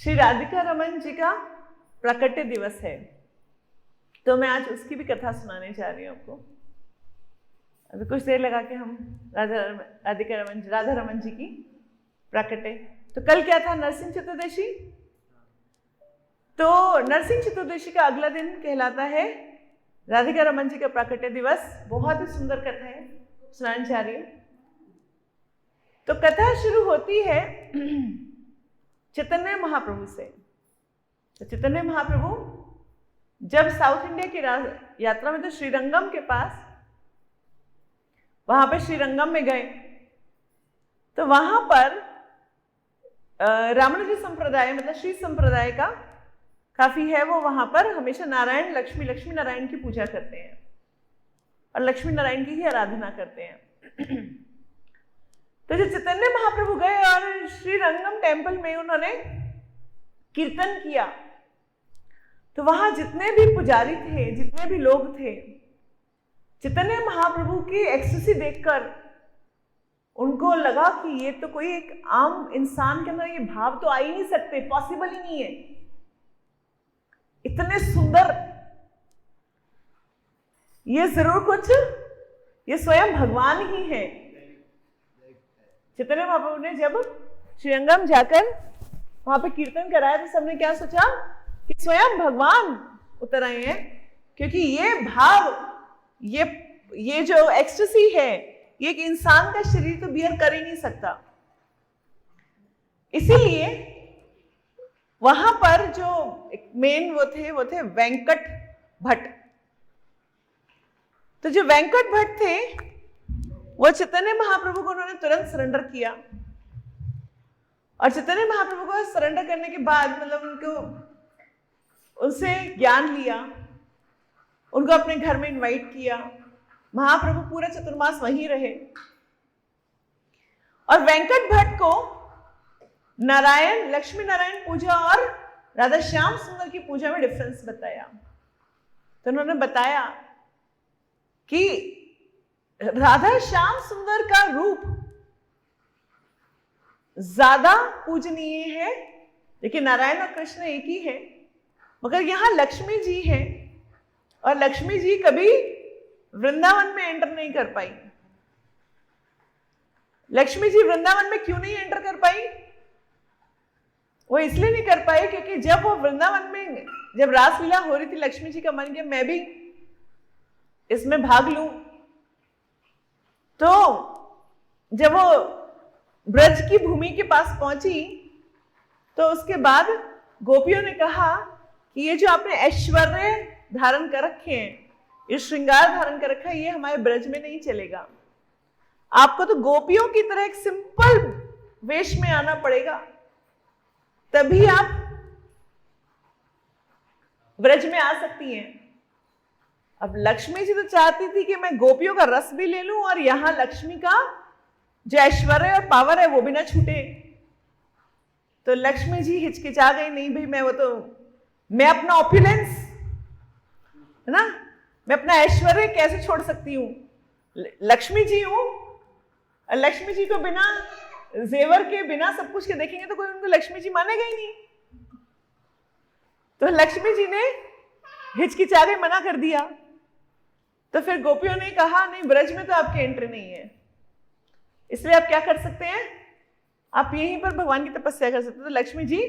श्री राधिका रमन जी का प्राकट्य दिवस है, तो मैं आज उसकी भी कथा सुनाने जा रही हूँ आपको। अभी कुछ देर लगा के हम राधा रमन जी की प्राकट्य। तो कल क्या था? नरसिंह चतुर्दशी। तो नरसिंह चतुर्दशी का अगला दिन कहलाता है राधिका रमन जी का प्राकट्य दिवस। बहुत ही सुंदर कथा है, सुनाने जा रही हूँ। तो कथा शुरू होती है चैतन्य महाप्रभु से। तो चैतन्य महाप्रभु जब साउथ इंडिया की यात्रा में, तो श्रीरंगम के पास, वहां पे श्रीरंगम में गए, तो वहां पर रामानुजी संप्रदाय, मतलब श्री संप्रदाय का काफी है, वो वहां पर हमेशा नारायण लक्ष्मी नारायण की पूजा करते हैं और लक्ष्मी नारायण की ही आराधना करते हैं। तो जब चैतन्य महाप्रभु गए और श्रीरंगम टेम्पल में उन्होंने कीर्तन किया, तो वहां जितने भी पुजारी थे, जितने भी लोग थे, चैतन्य महाप्रभु की एक्सटेसी देखकर उनको लगा कि ये तो कोई एक आम इंसान के अंदर ये भाव तो आ ही नहीं सकते, पॉसिबल ही नहीं है, इतने सुंदर, ये जरूर कुछ, ये स्वयं भगवान ही है। चैतन्य महाप्रभु ने जब श्रीरंगम जाकर वहां पे कीर्तन कराया, तो सबने क्या सोचा कि स्वयं भगवान उतर आए हैं, क्योंकि ये भाव, ये जो एक्सटेसी है, ये एक इंसान का शरीर तो बियर कर ही नहीं सकता। इसीलिए वहां पर जो मेन वो थे वेंकट भट्ट। तो जो वेंकट भट्ट थे, वो चैतन्य महाप्रभु को उन्होंने तुरंत सरेंडर किया। और चैतन्य महाप्रभु को सरेंडर करने के बाद, मतलब उनसे ज्ञान लिया, उनको अपने घर में इनवाइट किया। महाप्रभु पूरा चतुर्मास वहीं रहे। और वेंकट भट्ट को नारायण, लक्ष्मी नारायण पूजा और राधा श्याम सुंदर की पूजा में डिफरेंस बताया। तो उन्होंने बताया कि राधा श्याम सुंदर का रूप ज्यादा पूजनीय है, लेकिन नारायण और कृष्ण एक ही है, मगर यहां लक्ष्मी जी है, और लक्ष्मी जी कभी वृंदावन में एंटर नहीं कर पाई। लक्ष्मी जी वृंदावन में क्यों नहीं एंटर कर पाई? वो इसलिए नहीं कर पाई क्योंकि जब वो वृंदावन में, जब रासलीला हो रही थी, लक्ष्मी जी का मन किया मैं भी इसमें भाग लूं। तो जब वो ब्रज की भूमि के पास पहुंची, तो उसके बाद गोपियों ने कहा कि ये जो आपने ऐश्वर्य धारण कर रखे हैं, ये श्रृंगार धारण कर रखा है, ये हमारे ब्रज में नहीं चलेगा। आपको तो गोपियों की तरह एक सिंपल वेश में आना पड़ेगा, तभी आप ब्रज में आ सकती हैं। अब लक्ष्मी जी तो चाहती थी कि मैं गोपियों का रस भी ले लूं और यहां लक्ष्मी का जो ऐश्वर्य और पावर है वो भी ना छूटे। तो लक्ष्मी जी हिचकिचा गई, नहीं भाई, मैं अपना ऑप्युलेंस है ना, मैं अपना ऐश्वर्य कैसे छोड़ सकती हूँ? लक्ष्मी जी हूं, लक्ष्मी जी को बिना जेवर के, बिना सब कुछ के देखेंगे तो कोई उनको लक्ष्मी जी मानेगा ही नहीं। तो लक्ष्मी जी ने हिचकिचा गई, मना कर दिया। तो फिर गोपियों ने कहा नहीं, ब्रज में तो आपकी एंट्री नहीं है, इसलिए आप क्या कर सकते हैं, आप यहीं पर भगवान की तपस्या कर सकते हैं। तो लक्ष्मी जी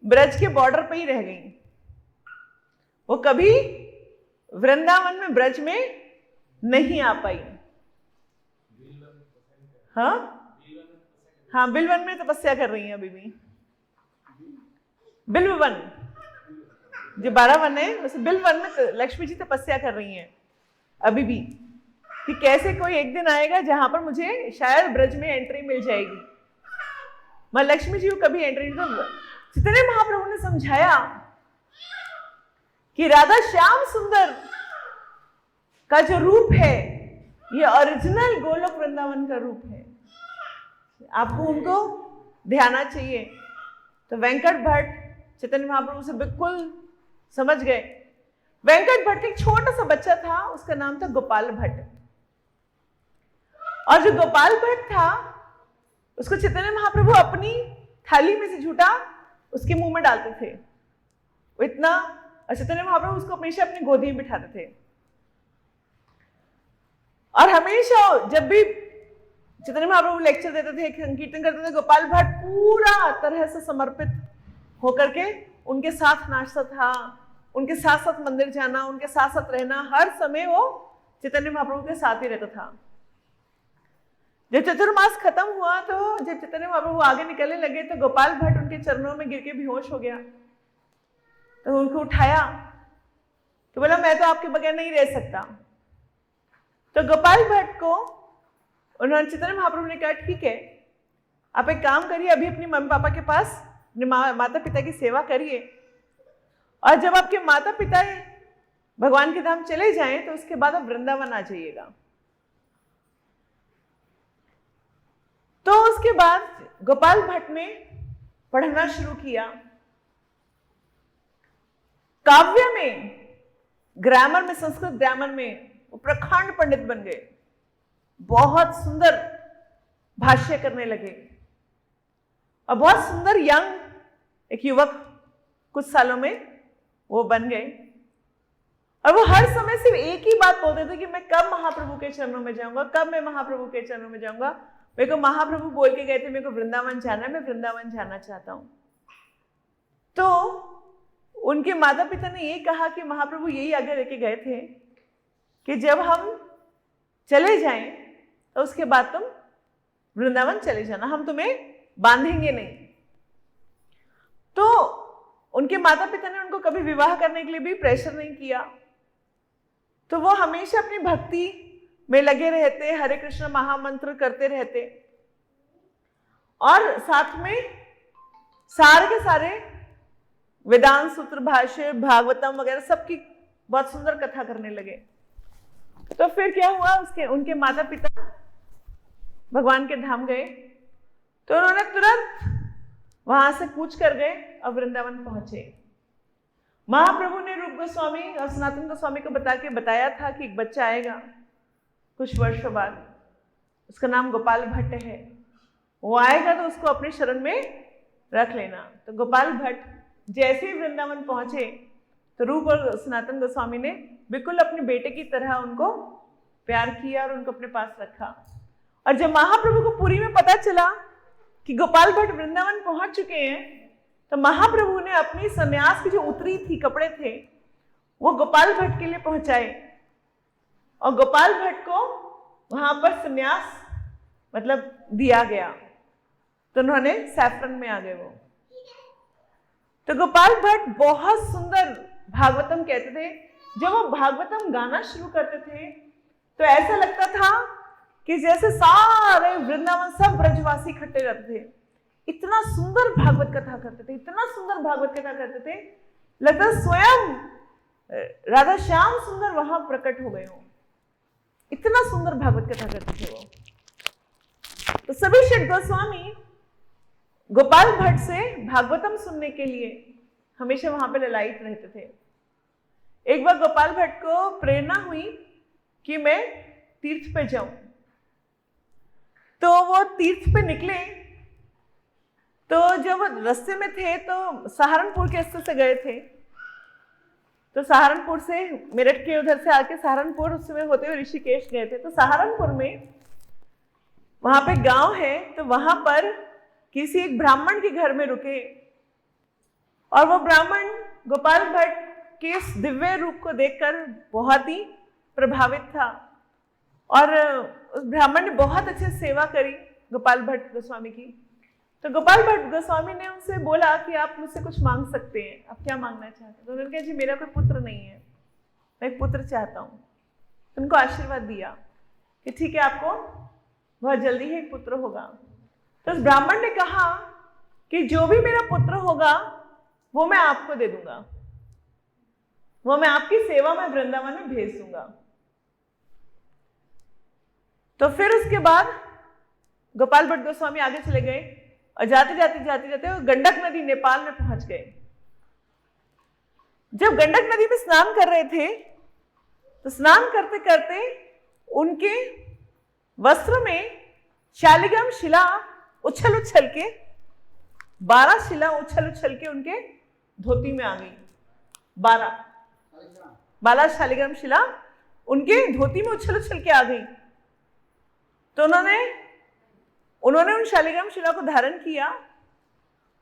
ब्रज के बॉर्डर पे ही रह गई, वो कभी वृंदावन में, ब्रज में नहीं आ पाई। हाँ, बिल्वन में तपस्या कर रही हैं अभी भी। बिल्वन जो 12 वन है, वैसे बिल्वन में लक्ष्मी जी तपस्या कर रही हैं अभी भी, कि कैसे कोई एक दिन आएगा जहां पर मुझे शायद ब्रज में एंट्री मिल जाएगी। मैं लक्ष्मी जी को कभी एंट्री नहीं। तो चैतन्य महाप्रभु ने समझाया कि राधा श्याम सुंदर का जो रूप है, ये ओरिजिनल गोलोक वृंदावन का रूप है, आपको उनको ध्याना चाहिए। तो वेंकट भट्ट चैतन्य महाप्रभु से बिल्कुल समझ गए। वेंकट भट्ट एक छोटा सा बच्चा था, उसका नाम था गोपाल भट्ट। और जो गोपाल भट्ट था, उसको चैतन्य महाप्रभु अपनी थाली में से झूठा उसके मुंह में डालते थे। वो इतना, चैतन्य महाप्रभु उसको हमेशा अपनी गोदी में बिठाते थे। और हमेशा जब भी चैतन्य महाप्रभु लेक्चर देते थे, संकीर्तन करते थे, गोपाल भट्ट पूरा तरह से समर्पित होकर के उनके साथ नाचता था, उनके साथ साथ मंदिर जाना, उनके साथ साथ रहना, हर समय वो चैतन्य महाप्रभु के साथ ही रहता था। जब चतुर्मास खत्म हुआ तो जब चैतन्य महाप्रभु आगे निकलने लगे तो गोपाल भट्ट उनके चरणों में गिर के बेहोश हो गया। तो उनको उठाया तो बोला मैं तो आपके बगैर नहीं रह सकता। तो गोपाल भट्ट को उन्होंने, चैतन्य महाप्रभु ने कहा ठीक है, आप एक काम करिए, अभी अपनी मम्मी पापा के पास अपने माता पिता की सेवा करिए, और जब आपके माता पिता भगवान के धाम चले जाएं तो उसके बाद आप वृंदावन आ जाइएगा। तो उसके बाद गोपाल भट्ट ने पढ़ना शुरू किया। काव्य में, ग्रामर में, संस्कृत ग्रामर में वो प्रखंड पंडित बन गए। बहुत सुंदर भाष्य करने लगे और बहुत सुंदर यंग एक युवक कुछ सालों में वो बन गए। और वो हर समय सिर्फ एक ही बात बोलते थे कि मैं कब महाप्रभु के चरणों में जाऊंगा, कब मैं महाप्रभु के चरणों में जाऊंगा। मेरे को महाप्रभु बोल के गए थे मेरे को वृंदावन जाना है, मैं वृंदावन जाना चाहता हूं। तो उनके माता पिता ने ये कहा कि महाप्रभु यही आगे लेके गए थे कि जब हम चले जाएं तो उसके बाद तुम वृंदावन चले जाना, हम तुम्हें बांधेंगे नहीं। तो उनके माता पिता ने उनको कभी विवाह करने के लिए भी प्रेशर नहीं किया। तो वो हमेशा अपनी भक्ति में लगे रहते, हरे कृष्ण महामंत्र करते रहते, और साथ में सारे के सारे वेदांत सूत्र, भाष्य, भागवतम वगैरह सबकी बहुत सुंदर कथा करने लगे। तो फिर क्या हुआ, उनके माता पिता भगवान के धाम गए तो उन्होंने तुरंत वहां से कूच कर गए और वृंदावन पहुंचे। महाप्रभु ने रूप गोस्वामी और सनातन गोस्वामी को बताया था कि एक बच्चा आएगा कुछ वर्षों बाद, उसका नाम गोपाल भट्ट है, वो आएगा तो उसको अपने शरण में रख लेना। तो गोपाल भट्ट जैसे ही वृंदावन पहुंचे तो रूप और सनातन गोस्वामी ने बिल्कुल अपने बेटे की तरह उनको प्यार किया और उनको अपने पास रखा। और जब महाप्रभु को पुरी में पता चला कि गोपाल भट्ट वृंदावन पहुंच चुके हैं तो महाप्रभु ने अपनी सन्यास की जो उतरी थी कपड़े थे वो गोपाल भट्ट के लिए पहुंचाए, और गोपाल भट्ट को वहां पर सन्यास मतलब दिया गया। तो उन्होंने सैफरन में आ गए वो। तो गोपाल भट्ट बहुत सुंदर भागवतम कहते थे। जब वो भागवतम गाना शुरू करते थे तो ऐसा लगता था कि जैसे सारे वृंदावन सब ब्रजवासी इकट्ठे रहते थे। इतना सुंदर भागवत कथा करते थे, इतना सुंदर भागवत कथा करते थे, लगता स्वयं राधा श्याम सुंदर वहां प्रकट हो गए हो, इतना सुंदर भागवत कथा करते थे वो। तो सभी षट गोस्वामी गोपाल भट्ट से भागवतम सुनने के लिए हमेशा वहां पे ललायित रहते थे। एक बार गोपाल भट्ट को प्रेरणा हुई कि मैं तीर्थ पे जाऊं, तो वो तीर्थ पे निकले। तो जब वो रास्ते में थे तो सहारनपुर के रास्ते से गए थे, तो सहारनपुर से मेरठ के उधर से आके सहारनपुर उस समय होते हुए ऋषिकेश गए थे। तो सहारनपुर में वहां पे गांव है, तो वहां पर किसी एक ब्राह्मण के घर में रुके, और वो ब्राह्मण गोपाल भट्ट के इस दिव्य रूप को देखकर बहुत ही प्रभावित था, और उस ब्राह्मण ने बहुत अच्छे सेवा करी गोपाल भट्ट गोस्वामी की। तो गोपाल भट्ट गोस्वामी ने उनसे बोला कि आप मुझसे कुछ मांग सकते हैं, आप क्या मांगना चाहते हैं? तो उन्होंने कहा जी मेरा कोई पुत्र नहीं है, मैं एक पुत्र चाहता हूँ। तो उनको आशीर्वाद दिया कि ठीक है आपको बहुत जल्दी ही एक पुत्र होगा। तो उस ब्राह्मण ने कहा कि जो भी मेरा पुत्र होगा वो मैं आपको दे दूंगा, वो मैं आपकी सेवा में वृंदावन में भेज दूंगा। तो फिर उसके बाद गोपाल भट्ट गोस्वामी आगे चले गए और जाते जाते वो गंडक नदी नेपाल में पहुंच गए। जब गंडक नदी में स्नान कर रहे थे तो स्नान करते करते उनके वस्त्र में शालिग्राम शिला उछल उछल के 12 शिला उछल उछल के उनके धोती में आ गई। 12 शालिग्राम शिला उनके धोती में उछल उछल के आ गई। तो उन्होंने उन शालिग्राम शिला को धारण किया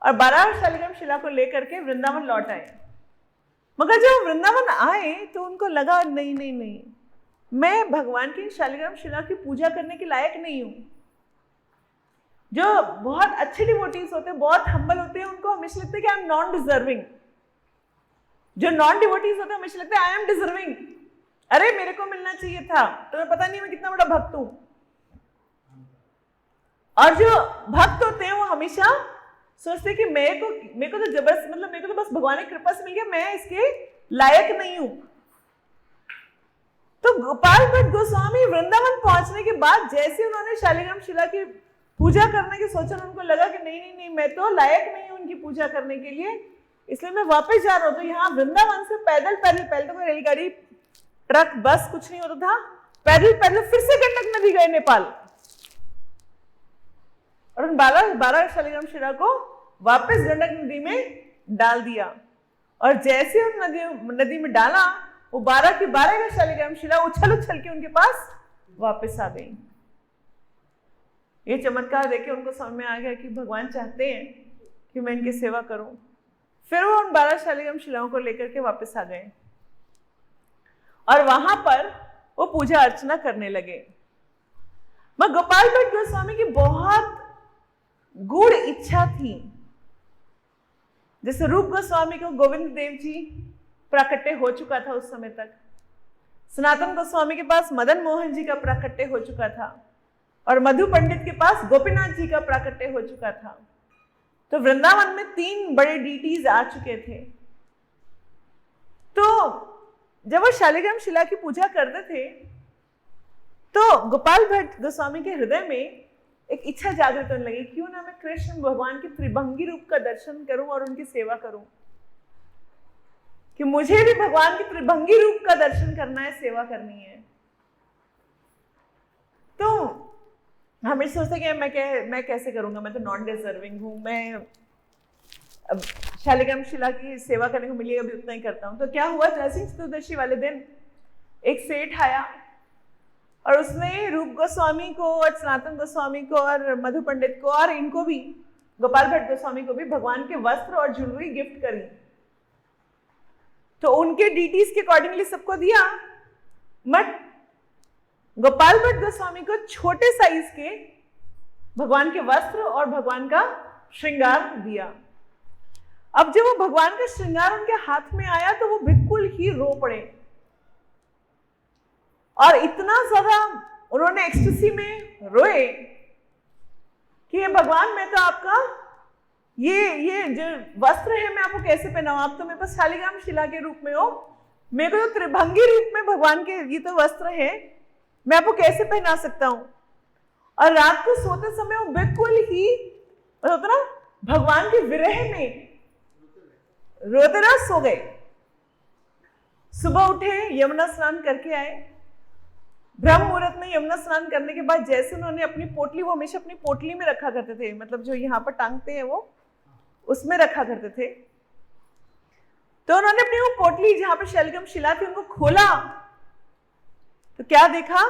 और 12 शालिग्राम शिला को लेकर के वृंदावन लौट आए। मगर जब वृंदावन आए तो उनको लगा नहीं नहीं नहीं, मैं भगवान की शालिग्राम शिला की पूजा करने के लायक नहीं हूं। जो बहुत अच्छे डिवोटीज होते हैं, बहुत हम्बल होते हैं, उनको हमेशा लगता है कि आई एम नॉन डिजर्विंग। जो नॉन डिवोटीज होते हैं हमेशा लगता है आई एम डिजर्विंग, अरे मेरे को मिलना चाहिए था, तुम्हें पता नहीं मैं कितना बड़ा भक्त हूं। और जो भक्त होते हैं वो हमेशा सोचते हैं कि मेरे को तो जबरदस्त, मतलब मेरे को तो बस भगवान की कृपा से मिल गया, मैं इसके लायक नहीं हूं। तो गोपाल भट्ट गोस्वामी वृंदावन पहुंचने के बाद जैसे उन्होंने शालिग्राम शिला की पूजा करने की सोचा, उनको लगा कि नहीं नहीं नहीं, मैं तो लायक नहीं हूं उनकी पूजा करने के लिए, इसलिए मैं वापस जा रहा हूं। तो यहाँ वृंदावन से पैदल पहले तो कोई रेलगाड़ी, ट्रक, बस कुछ नहीं होता था, पैदल फिर से गंडक नदी गए नेपाल और उन 12 शालिग्राम शिला को वापस गंडक नदी में डाल दिया। और जैसे उन नदी में डाला, वो 12 की 12 शालिग्राम शिला उछल उछल के उनके पास वापस आ गई। ये चमत्कार देखे उनको समझ में आ गया कि भगवान चाहते हैं कि मैं इनकी सेवा करूं। फिर वो उन 12 शालिग्राम शिलाओं को लेकर के वापस आ गए और वहां पर वो पूजा अर्चना करने लगे। मगर गोपाल भट्ट गोस्वामी की बहुत गूढ़ इच्छा थी। जैसे रूप गोस्वामी को गोविंद देव जी प्राकट्य हो चुका था उस समय तक, सनातन गोस्वामी के पास मदन मोहन जी का प्राकट्य हो चुका था और मधु पंडित के पास गोपीनाथ जी का प्राकट्य हो चुका था। तो वृंदावन में 3 बड़े डीटीज आ चुके थे। तो जब वो शालिग्राम शिला की पूजा करते थे तो गोपाल भट्ट गोस्वामी के हृदय में एक इच्छा जागृत होने लगी, क्यों ना मैं कृष्ण भगवान के त्रिभंगी रूप का दर्शन करूं और उनकी सेवा करूं, कि मुझे भी भगवान के त्रिभंगी रूप का दर्शन करना है, सेवा करनी है। तो हमेशा सोचते कि मैं कैसे करूंगा, मैं तो नॉन डिजर्विंग हूं, मैं अब शालिग्राम शिला की सेवा करने को मिली अभी उतना ही करता हूं। तो क्या हुआ, नरसिंह चतुर्दशी वाले दिन एक सेठ आया और उसने रूप गोस्वामी को और सनातन गोस्वामी को और मधु पंडित को और इनको भी, गोपाल भट्ट गोस्वामी को भी भगवान के वस्त्र और ज्वेलरी गिफ्ट करी। तो उनके डीटीज के अकॉर्डिंगली सबको दिया, बट गोपाल भट्ट गोस्वामी को छोटे साइज के भगवान के वस्त्र और भगवान का श्रृंगार दिया। अब जब वो भगवान का श्रृंगार उनके हाथ में आया तो वो बिल्कुल ही रो पड़े और इतना ज्यादा उन्होंने एक्सटेसी में रोए कि ये भगवान, मैं तो आपका ये जो वस्त्र है मैं आपको कैसे पहनाऊं, आप तो मेरे पास शालिग्राम शिला के रूप में हो, मेरे को तो त्रिभंगी रूप में भगवान के ये तो वस्त्र है, मैं आपको कैसे पहना सकता हूं। और रात को सोते समय वो बिल्कुल ही होता ना भगवान के विरह में रोते रह सो गए। सुबह उठे, यमुना स्नान करके आए। ब्रह्म मुहूर्त में यमुना स्नान करने के बाद जैसे उन्होंने अपनी पोटली, वो हमेशा अपनी पोटली में रखा करते थे, मतलब जो यहाँ पर टांगते हैं वो उसमें रखा करते थे। तो उन्होंने अपनी वो पोटली जहां पर शालिग्राम शिला थी उनको खोला तो क्या देखा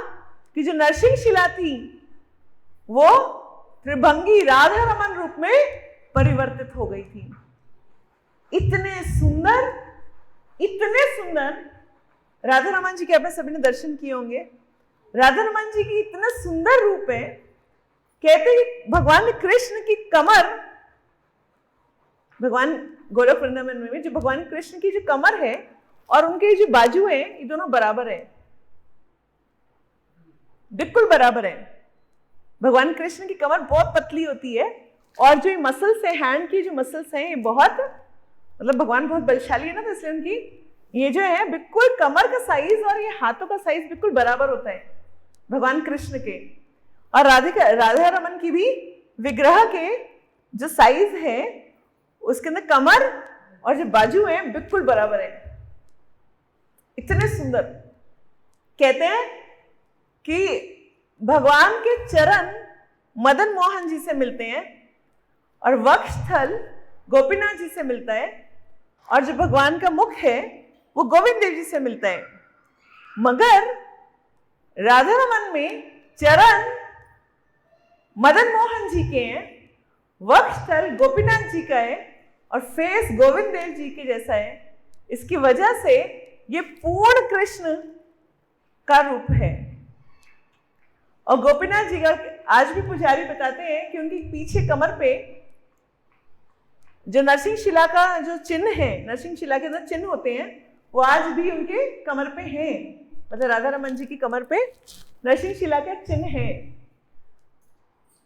कि जो नरसिंह शिला थी वो त्रिभंगी राधा रमन रूप में परिवर्तित हो गई थी। इतने सुंदर राधा रमन जी के आपने सभी ने दर्शन किए होंगे। राधा रमन जी की इतना सुंदर रूप है, कहते हैं भगवान कृष्ण की कमर, भगवान गोलोक वृंदावन में जो भगवान कृष्ण की जो कमर है और उनके जो बाजू है, ये दोनों बराबर है, बिल्कुल बराबर है। भगवान कृष्ण की कमर बहुत पतली होती है और जो मसल्स है, हैंड की जो मसल्स हैं, ये बहुत, मतलब भगवान बहुत बलशाली है ना, तो इसलिए उनकी ये जो है बिल्कुल कमर का साइज और ये हाथों का साइज बिल्कुल बराबर होता है भगवान कृष्ण के। और राधा रमन की भी विग्रह के जो साइज है उसके अंदर कमर और जो बाजू है बिल्कुल बराबर है। इतने सुंदर, कहते हैं कि भगवान के चरण मदन मोहन जी से मिलते हैं और वक्षस्थल गोपीनाथ जी से मिलता है, और जो भगवान का मुख है वो गोविंद देव जी से मिलता है। मगर राधा रमन में चरण मदन मोहन जी के हैं, वक्षस्थल गोपीनाथ जी का है और फेस गोविंद देव जी के जैसा है। इसकी वजह से ये पूर्ण कृष्ण का रूप है। और गोपीनाथ जी का आज भी पुजारी बताते हैं कि उनकी पीछे कमर पे जो नरसिंह शिला का जो चिन्ह है, नरसिंह शिला के अंदर चिन्ह होते हैं, वो आज भी उनके कमर पे हैं। मतलब राधा रमन जी की कमर पे नरसिंह शिला का चिन्ह है।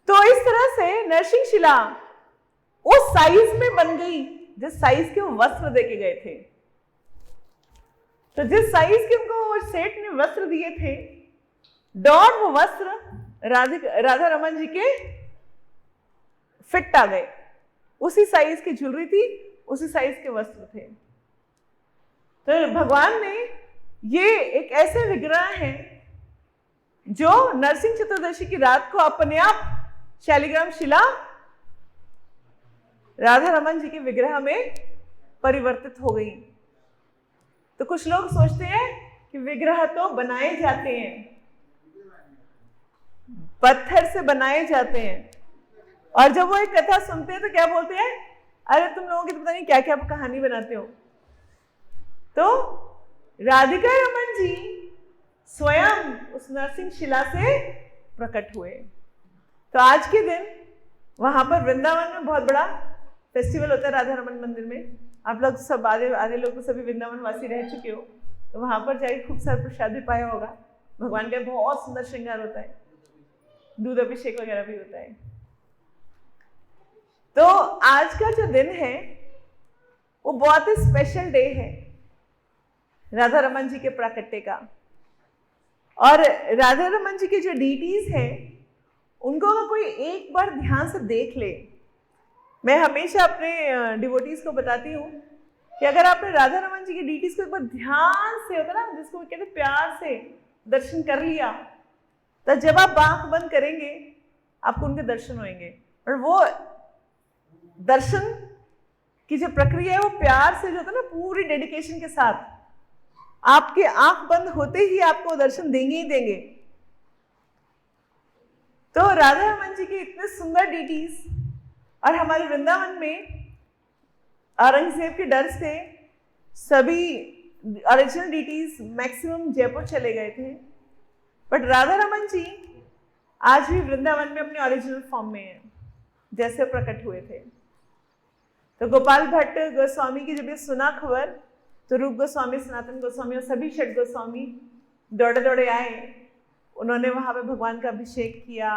तो इस तरह से नरसिंह शिला उस साइज में बन गई जिस साइज के वो वस्त्र देके गए थे। तो जिस साइज के उनको सेठ ने वस्त्र दिए थे, डॉट वो वस्त्र राधा रमन जी के फिट आ गए। उसी साइज की ज्वेलरी थी, उसी साइज के वस्त्र थे। तो भगवान ने ये एक ऐसे विग्रह हैं जो नरसिंह चतुर्दशी की रात को अपने आप शालिग्राम शिला राधा रमन जी के विग्रह में परिवर्तित हो गई। तो कुछ लोग सोचते हैं कि विग्रह तो बनाए जाते हैं, पत्थर से बनाए जाते हैं, और जब वो एक कथा सुनते हैं तो क्या बोलते हैं, अरे तुम लोगों की तो पता नहीं क्या क्या कहानी बनाते हो। तो राधिका रमन जी स्वयं उस नरसिंह शिला से प्रकट हुए। तो आज के दिन वहां पर वृंदावन में बहुत बड़ा फेस्टिवल होता है राधा रमन मंदिर में। आप लोग सब आधे लोग तो सभी वृंदावन वासी रह चुके हो, तो वहां पर जाके खूब सारा प्रसाद भी पाया होगा। भगवान का बहुत सुंदर श्रृंगार होता है, दूध अभिषेक वगैरह भी होता है। तो आज का जो दिन है वो बहुत ही स्पेशल डे है राधा रमन जी के प्राकट्य का। और राधा रमन जी के जो डीटीज हैं उनको अगर कोई एक बार ध्यान से देख ले, मैं हमेशा अपने डिवोटीज को बताती हूँ कि अगर आपने राधा रमन जी के डीटीज को एक बार ध्यान से, होता ना जिसको कहते प्यार से दर्शन कर लिया, तो जब आप आंख बंद करेंगे आपको उनके दर्शन होंगे। और वो दर्शन की जो प्रक्रिया है वो प्यार से जो होता है ना, पूरी डेडिकेशन के साथ आपके आंख बंद होते ही आपको दर्शन देंगे ही देंगे। तो राधा रमन जी के इतने सुंदर डीटीज, और हमारे वृंदावन में औरंगजेब के डर से सभी ओरिजिनल डीटीज मैक्सिमम जयपुर चले गए थे, बट राधा रमन जी आज भी वृंदावन में अपने ओरिजिनल फॉर्म में हैं जैसे प्रकट हुए थे। तो गोपाल भट्ट गोस्वामी की जब ये सुना खबर, तो रूप गोस्वामी, सनातन गोस्वामी और सभी षट गोस्वामी दौड़े दौड़े आए। उन्होंने वहां पे भगवान का अभिषेक किया,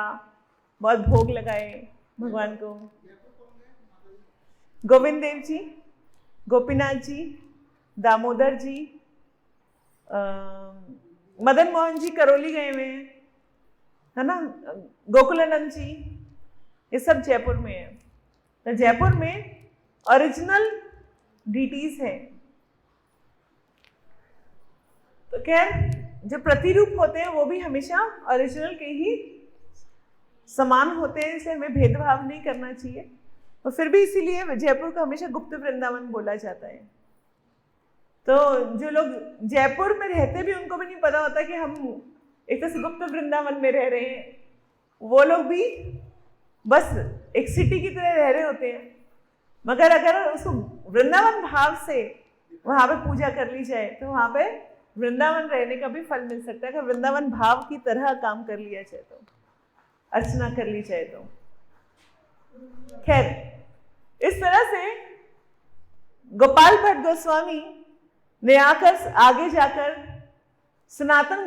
बहुत भोग लगाए भगवान को। गोविंद देव जी, गोपीनाथ जी, दामोदर जी, मदन मोहन जी करौली गए हुए हैं, है ना, गोकुलानंद जी, ये सब जयपुर में है। तो जयपुर में ओरिजिनल डीटीज है। तो खैर जो प्रतिरूप होते हैं वो भी हमेशा ओरिजिनल के ही समान होते हैं, इसलिए हमें भेदभाव नहीं करना चाहिए। और फिर भी इसीलिए जयपुर को हमेशा गुप्त वृंदावन बोला जाता है। तो जो लोग जयपुर में रहते भी उनको भी नहीं पता होता कि हम एक तरह से गुप्त वृंदावन में रह रहे हैं। वो लोग भी बस एक सिटी की तरह रह रहे होते हैं, मगर अगर उसको वृंदावन भाव से वहां पे पूजा कर ली जाए तो वहां पे वृंदावन रहने का भी फल मिल सकता है। अगर वृंदावन भाव की तरह काम कर लिया जाए तो, अर्चना कर ली जाए तो। खैर, इस तरह से गोपाल भट्ट गोस्वामी ने आकर आगे जाकर सनातन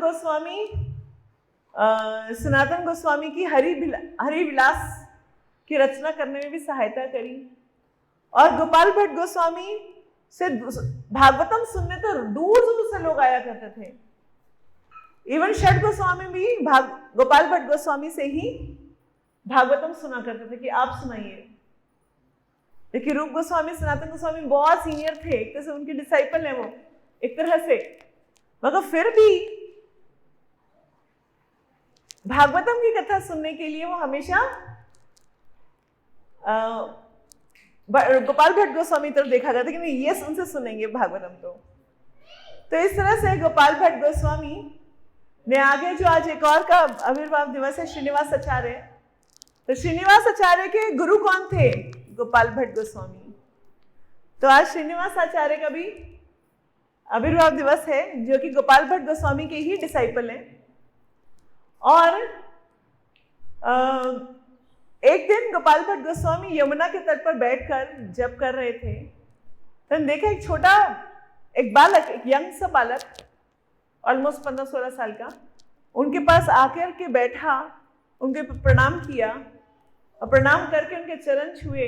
गोस्वामी की हरि विलास की रचना करने में भी सहायता करी। और गोपाल भट्ट गोस्वामी से भागवतम सुनने तो दूर दूर से लोग आया करते थे। इवन षट गोस्वामी भी गोपाल भट्ट गोस्वामी से ही भागवतम सुना करते थे कि आप सुनाइए। देखिए, रूप गोस्वामी, सनातन गोस्वामी बहुत सीनियर थे, एक तरह से उनके डिसाइपल हैं वो एक तरह से, मगर फिर भी भागवतम की कथा सुनने के लिए वो हमेशा गोपाल भट्ट गोस्वामी तरफ देखा जाता है कि नहीं ये उनसे सुनेंगे भागवतम। तो इस तरह से गोपाल भट्ट गोस्वामी ने आगे जो आज एक और का आविर्भाव दिवस है श्रीनिवास आचार्य। तो श्रीनिवास आचार्य के गुरु कौन थे? गोपाल भट्ट गोस्वामी। तो आज श्रीनिवास आचार्य का भी आविर्भाव दिवस है जो कि गोपाल भट्ट गोस्वामी के ही डिसाइपल हैं। और एक दिन गोपाल भट्ट गोस्वामी यमुना के तट पर बैठकर जप कर रहे थे, तो देखा एक छोटा एक बालक, एक यंग सा बालक ऑलमोस्ट 15-16 साल का, उनके पास आकर के बैठा, उनके प्रणाम किया और प्रणाम करके उनके चरण छुए।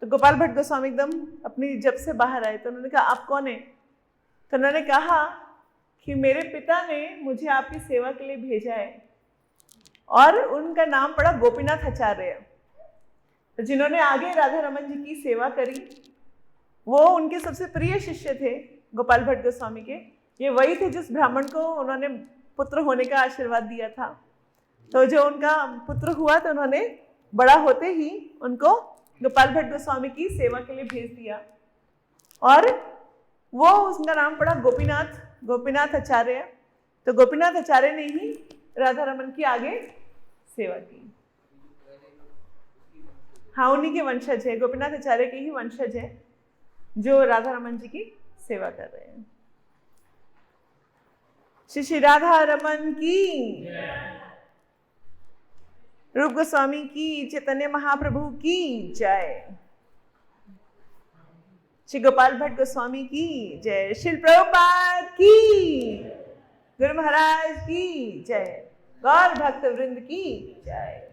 तो गोपाल भट्ट गोस्वामी एकदम अपनी जप से बाहर आए। तो उन्होंने कहा आप कौन है? तो उन्होंने कहा कि मेरे पिता ने मुझे आपकी सेवा के लिए भेजा है, और उनका नाम पड़ा गोपीनाथ आचार्य। तो जिन्होंने आगे राधा रमन जी की सेवा करी, वो उनके सबसे प्रिय शिष्य थे गोपाल भट्ट गोस्वामी के। ये वही थे जिस ब्राह्मण को उन्होंने पुत्र होने का आशीर्वाद दिया था। तो जो उनका पुत्र हुआ तो उन्होंने बड़ा होते ही उनको गोपाल भट्ट गोस्वामी की सेवा के लिए भेज दिया, और वो उसका नाम पड़ा गोपीनाथ आचार्य। तो गोपीनाथ आचार्य ने ही राधा रमन की आगे सेवा की। हाँ, उन्हीं के वंशज है, गोपीनाथ आचार्य के ही वंशज है जो राधा रमन जी की सेवा कर रहे हैं। श्री श्री राधा रमन की, रूप गोस्वामी की, चैतन्य महाप्रभु की जय, श्री गोपाल भट्ट गोस्वामी की जय, श्री प्रभुपाद की, गुरु महाराज की जय, गौर भक्त वृंद की जय।